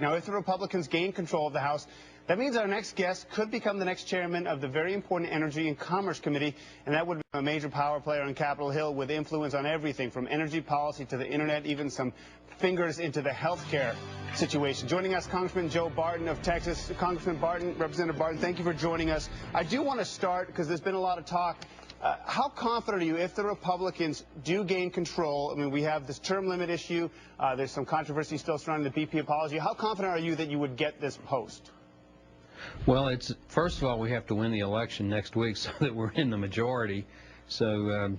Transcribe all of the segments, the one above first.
Now, if the Republicans gain control of the House, that means our next guest could become the next chairman of the very important Energy and Commerce Committee, and that would be a major power player on Capitol Hill with influence on everything from energy policy to the internet, even some fingers into the health care situation. Joining us, Congressman Joe Barton of Texas. Congressman Barton, Representative Barton, thank you for joining us. I do want to start, because there's been a lot of talk, how confident are you if the Republicans do gain control? I mean, we have this term limit issue. There's some controversy still surrounding the BP apology. How confident are you that you would get this post? Well, first of all, we have to win the election next week so that we're in the majority. So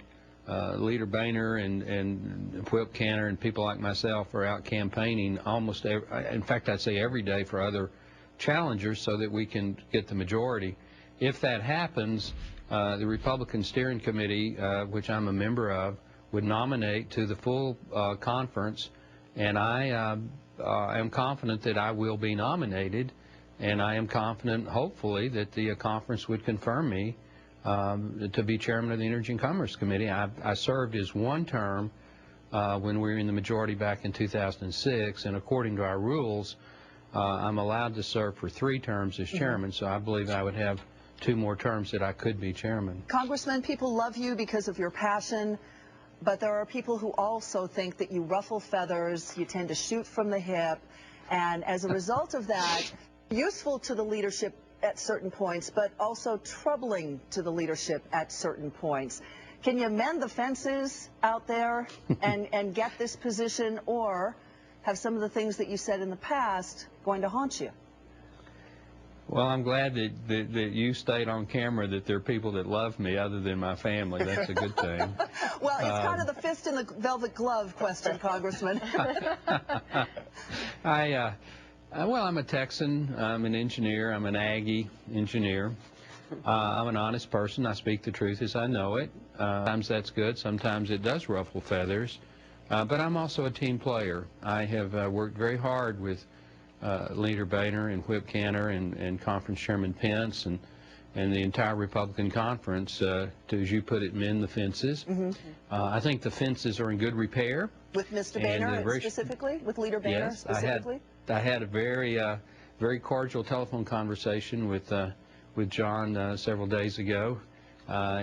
Leader Boehner and Whip Cantor and people like myself are out campaigning almost in fact, I'd say every day for other challengers so that we can get the majority. If that happens, the Republican Steering Committee, which I'm a member of, would nominate to the full conference, and I am confident that I will be nominated. And I am confident, hopefully, that the conference would confirm me to be chairman of the Energy and Commerce Committee. I served as one term when we were in the majority back in 2006, and according to our rules, I'm allowed to serve for 3 terms as chairman, so I believe I would have 2 more terms that I could be chairman. Congressman, people love you because of your passion, but there are people who also think that you ruffle feathers, you tend to shoot from the hip, and as a result of that, useful to the leadership at certain points, but also troubling to the leadership at certain points. Can you mend the fences out there and get this position, or have some of the things that you said in the past going to haunt you? Well, I'm glad that you stayed on camera, that there are people that love me other than my family. That's a good thing. Well, it's kind of the fist in the velvet glove question, Congressman. Well, I'm a Texan. I'm an engineer. I'm an Aggie engineer. I'm an honest person. I speak the truth as I know it. Sometimes that's good. Sometimes it does ruffle feathers. But I'm also a team player. I have worked very hard with Leader Boehner and Whip Cantor and Conference Chairman Pence and the entire Republican conference to, as you put it, mend the fences. I think the fences are in good repair. With Mr. Boehner specifically? With Leader Boehner specifically? I had a very cordial telephone conversation with John several days ago.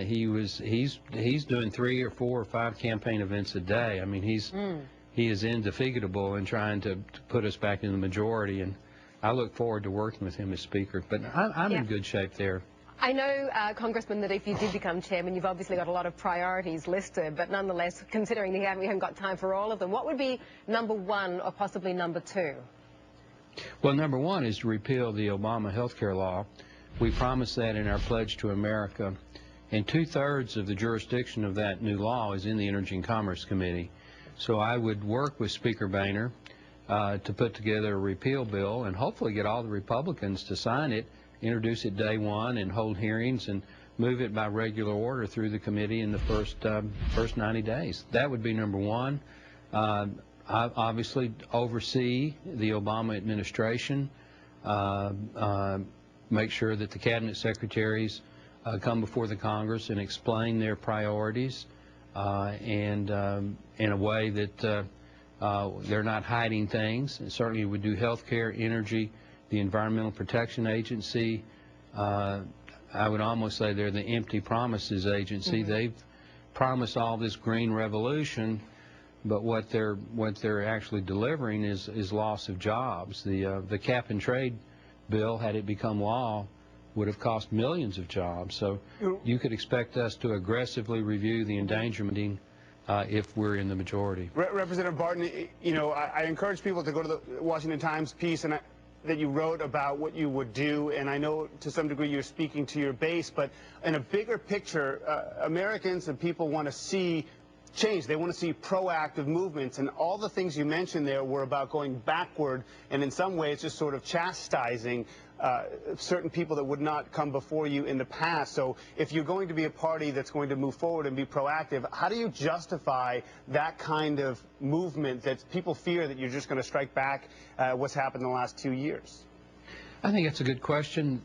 He's doing 3 or 4 or 5 campaign events a day. I mean, he is indefatigable in trying to put us back in the majority, and I look forward to working with him as Speaker. But I'm in good shape there. I know, Congressman, that if you did become chairman, you've obviously got a lot of priorities listed, but nonetheless, considering we haven't got time for all of them, what would be number 1 or possibly number 2? Well, number 1 is to repeal the Obama health care law. We promised that in our pledge to America, and 2/3 of the jurisdiction of that new law is in the Energy and Commerce Committee. So I would work with Speaker Boehner to put together a repeal bill and hopefully get all the Republicans to sign it, introduce it day 1 and hold hearings and move it by regular order through the committee in the first 90 days. That would be number 1. Obviously oversee the Obama administration, make sure that the cabinet secretaries come before the Congress and explain their priorities and in a way that they're not hiding things. And certainly would do health care, energy, the Environmental Protection Agency. I would almost say they're the empty promises agency. They've promised all this green revolution, but what they're actually delivering is loss of jobs. The cap and trade bill, had it become law, would have cost millions of jobs. So you could expect us to aggressively review the endangerment if we're in the majority. Representative Barton, you know, I encourage people to go to the Washington Times piece that you wrote about what you would do, and I know to some degree you're speaking to your base, but in a bigger picture, Americans and people want to see change. They want to see proactive movements, and all the things you mentioned there were about going backward, and in some ways just sort of chastising certain people that would not come before you in the past. So if you're going to be a party that's going to move forward and be proactive, how do you justify that kind of movement that people fear that you're just going to strike back what's happened in the last 2 years? I think it's a good question.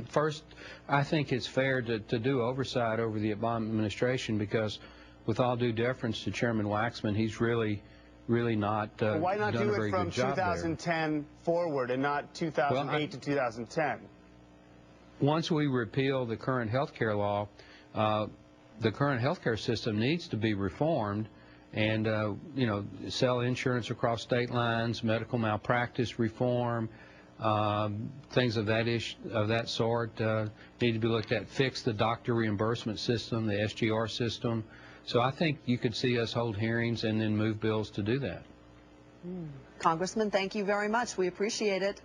First, I think it's fair to do oversight over the Obama administration because, with all due deference to Chairman Waxman, he's really really not Well, why not done do a very it from good job there. 2010 forward and not 2008 to 2010? Once we repeal the current health care law, the current health care system needs to be reformed, and you know, sell insurance across state lines, medical malpractice reform, things of that sort need to be looked at. Fix the doctor reimbursement system, the SGR system. So I think you could see us hold hearings and then move bills to do that. Congressman, thank you very much. We appreciate it.